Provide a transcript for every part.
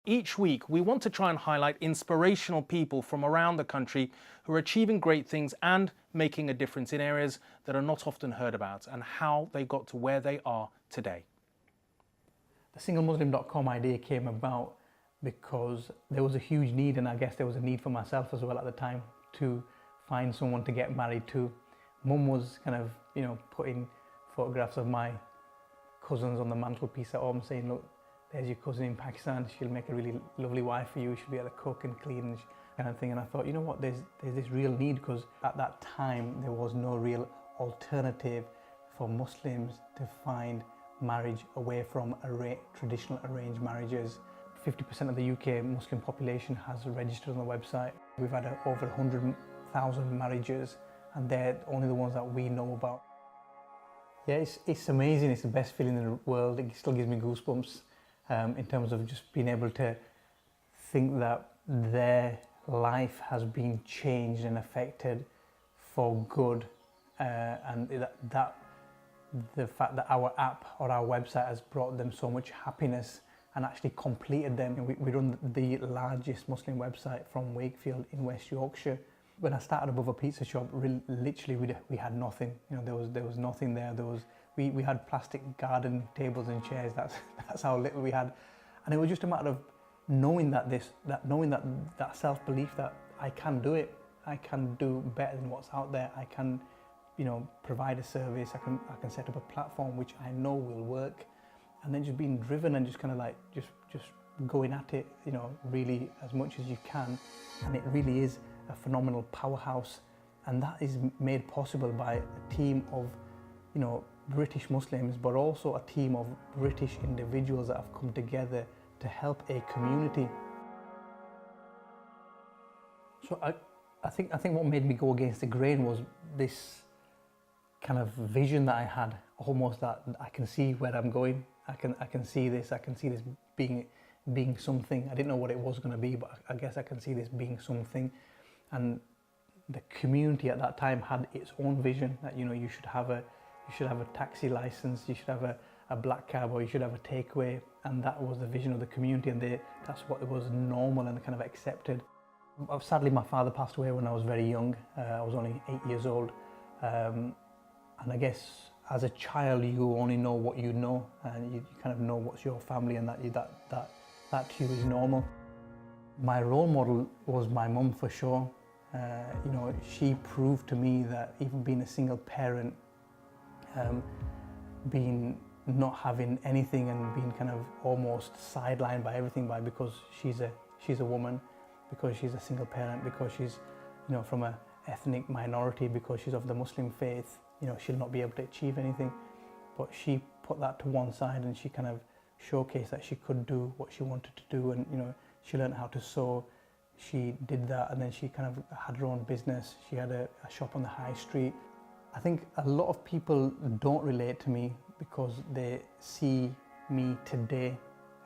Each week, we want to try and highlight inspirational people from around the country who are achieving great things and making a difference in areas that are not often heard about, and how they got to where they are today. The singlemuslim.com idea came about because there was a huge need, and I guess there was a need for myself as well at the time, to find someone to get married to. Mum was kind of, putting photographs of my cousins on the mantelpiece at home, saying, look, there's your cousin in Pakistan, she'll make a really lovely wife for you, she'll be able to cook and clean and kind of thing. And I thought, you know what, there's this real need, because at that time there was no real alternative for Muslims to find marriage away from traditional arranged marriages. 50% of the UK Muslim population has registered on the website. We've had over 100,000 marriages, and they're only the ones that we know about. Yeah, it's amazing. It's the best feeling in the world. It still gives me goosebumps in terms of just being able to think that their life has been changed and affected for good, and that the fact that our app or our website has brought them so much happiness and actually completed them. We run the largest Muslim website from Wakefield in West Yorkshire. When I started above a pizza shop, literally we had nothing. There was nothing there. We had plastic garden tables and chairs. That's how little we had, and it was just a matter of knowing that self-belief that I can do it. I can do better than what's out there. I can, provide a service. I can set up a platform which I know will work, and then just being driven and just kind of like just going at it, really as much as you can, and it really is a phenomenal powerhouse. And that is made possible by a team of British Muslims, but also a team of British individuals that have come together to help a community. So I think what made me go against the grain was this kind of vision that I had, almost that I can see where I'm going. I can see this being something. I didn't know what it was going to be, but I guess I can see this being something. And the community at that time had its own vision that you should have a taxi license, you should have a black cab, or you should have a takeaway, and that was the vision of the community, and that's what was normal and kind of accepted. Sadly, my father passed away when I was very young. I was only 8 years old, and I guess as a child you only know what you know, and you kind of know what's your family, and that to you is normal. My role model was my mum, for sure. She proved to me that even being a single parent, not having anything and being kind of almost sidelined by everything, because she's a woman, because she's a single parent, because she's from an ethnic minority, because she's of the Muslim faith, she'll not be able to achieve anything. But she put that to one side, and she kind of showcased that she could do what she wanted to do, and she learned how to sew. She did that, and then she kind of had her own business. She had a shop on the high street. I think a lot of people don't relate to me because they see me today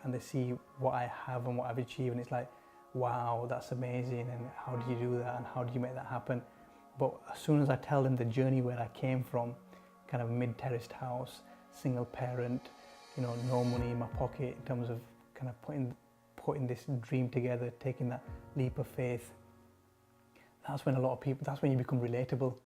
and they see what I have and what I've achieved, and it's like, wow, that's amazing, and how did you do that, and how did you make that happen? But as soon as I tell them the journey where I came from, kind of mid-terraced house, single parent, no money in my pocket, in terms of kind of putting this dream together, taking that leap of faith, that's when you become relatable.